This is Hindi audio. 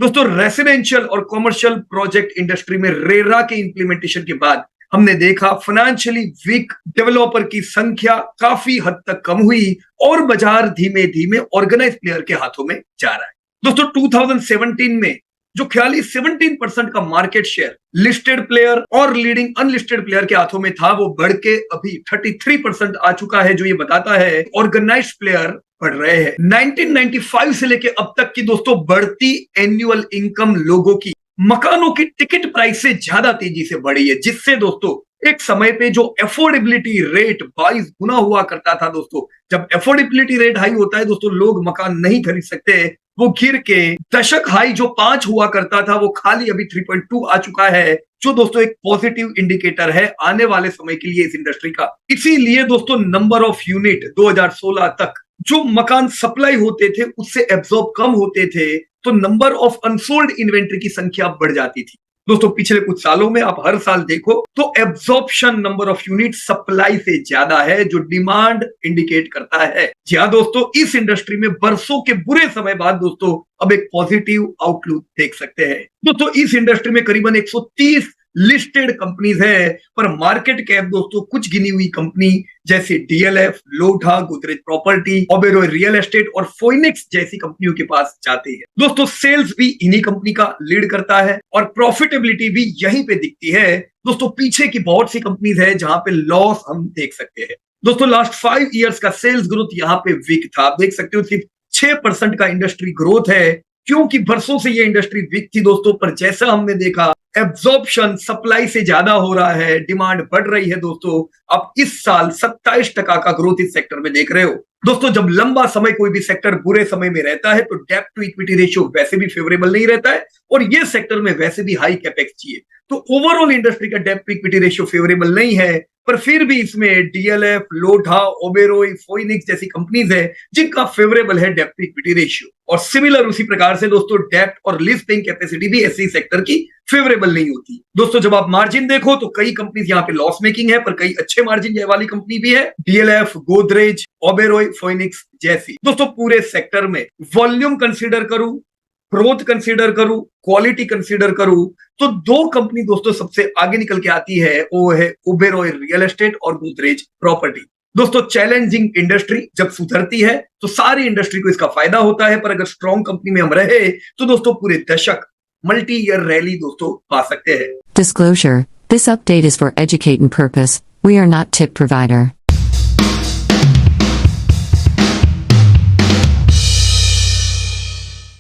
दोस्तों रेसिडेंशियल और कॉमर्शियल प्रोजेक्ट इंडस्ट्री में रेरा के इंप्लीमेंटेशन के बाद हमने देखा फाइनेंशियली वीक डेवलपर की संख्या काफी हद तक कम हुई और बाजार धीमे धीमे ऑर्गेनाइज प्लेयर के हाथों में जा रहा है। दोस्तों 2017 में जो ख्याली 17% का मार्केट शेयर लिस्टेड प्लेयर और लीडिंग अनलिस्टेड प्लेयर के हाथों में था, वो बढ़ के अभी 33% आ चुका है, जो ये बताता है ऑर्गेनाइज्ड प्लेयर बढ़ रहे हैं। 1995 से लेके अब तक की दोस्तों बढ़ती एनुअल इनकम लोगों की मकानों की टिकट प्राइस से ज्यादा तेजी से बढ़ी है, जिससे दोस्तों एक समय पे जो एफोर्डेबिलिटी रेट 22 गुना हुआ करता था दोस्तों, जब एफोर्डेबिलिटी रेट हाई होता है दोस्तों लोग मकान नहीं खरीद सकते, वो गिर के दशक हाई जो 5 हुआ करता था वो खाली अभी 3.2 आ चुका है, जो दोस्तों एक पॉजिटिव इंडिकेटर है आने वाले समय के लिए इस इंडस्ट्री का। इसीलिए दोस्तों नंबर ऑफ यूनिट 2016 तक जो मकान सप्लाई होते थे उससे एब्जॉर्ब कम होते थे, तो नंबर ऑफ अनसोल्ड इन्वेंट्री की संख्या बढ़ जाती थी। दोस्तों पिछले कुछ सालों में आप हर साल देखो तो absorption number of unit supply से ज्यादा है, जो डिमांड इंडिकेट करता है। जी हाँ दोस्तों, इस इंडस्ट्री में बरसों के बुरे समय बाद दोस्तों अब एक पॉजिटिव आउटलुक देख सकते हैं। दोस्तों इस इंडस्ट्री में करीबन 130 लिस्टेड कंपनीज है, पर मार्केट कैप दोस्तों कुछ गिनी हुई कंपनी जैसे DLF, Lodha, Godrej property, Oberoi real estate और फोइनिक्स जैसी कंपनियों के पास जाते हैं। दोस्तों सेल्स भी इन्हीं कंपनी का लीड करता है और प्रॉफिटेबिलिटी भी यहीं पे दिखती है। दोस्तों पीछे की बहुत सी कंपनीज है जहां पे लॉस हम देख सकते हैं। दोस्तों लास्ट 5 इयर्स का सेल्स ग्रोथ यहाँ पे वीक था, आप देख सकते हो सिर्फ 6% का इंडस्ट्री ग्रोथ है, क्योंकि बरसों से ये इंडस्ट्री वीक थी दोस्तों। पर जैसा हमने देखा एब्जॉर्प्शन सप्लाई से ज्यादा हो रहा है, डिमांड बढ़ रही है दोस्तों। आप इस साल 27% का ग्रोथ इस सेक्टर में देख रहे हो। दोस्तों जब लंबा समय कोई भी सेक्टर बुरे समय में रहता है तो डेब्ट टू इक्विटी रेशियो वैसे भी फेवरेबल नहीं रहता है, और ये सेक्टर में वैसे भी हाई कैपेक्स चाहिए, तो ओवरऑल इंडस्ट्री का डेब्ट टू इक्विटी रेशियो फेवरेबल नहीं है। पर फिर भी इसमें डीएलएफ, लोढ़ा, ओबेरॉय, फोइनिक्स जैसी कंपनीज है जिनका फेवरेबल है डेब्ट टू इक्विटी रेशियो। और सिमिलर उसी प्रकार से दोस्तों डेब्ट और लीज पेइंग कैपेसिटी भी ऐसी सेक्टर की फेवरेबल नहीं होती। दोस्तों जब आप मार्जिन देखो तो कई कंपनीज यहाँ पे लॉस मेकिंग है, पर कई अच्छे मार्जिन वाली कंपनी भी है, डीएलएफ, गोदरेज, ओबेरॉय, फोइनिक्स जैसी। दोस्तों पूरे सेक्टर में वॉल्यूम कंसीडर करूं, ग्रोथ कंसीडर करूं, क्वालिटी कंसीडर करूं, तो 2 कंपनी दोस्तों सबसे आगे निकल के आती है, वो है ओबेरॉय रियल एस्टेट और गोदरेज प्रॉपर्टी। दोस्तों चैलेंजिंग इंडस्ट्री जब सुधरती है तो सारी इंडस्ट्री को इसका फायदा होता है, पर अगर स्ट्रॉन्ग कंपनी में हम रहे तो दोस्तों पूरे दशक मल्टी ईयर रैली दोस्तों पा सकते हैं। Disclosure: This update is for educating purpose. We are not tip provider.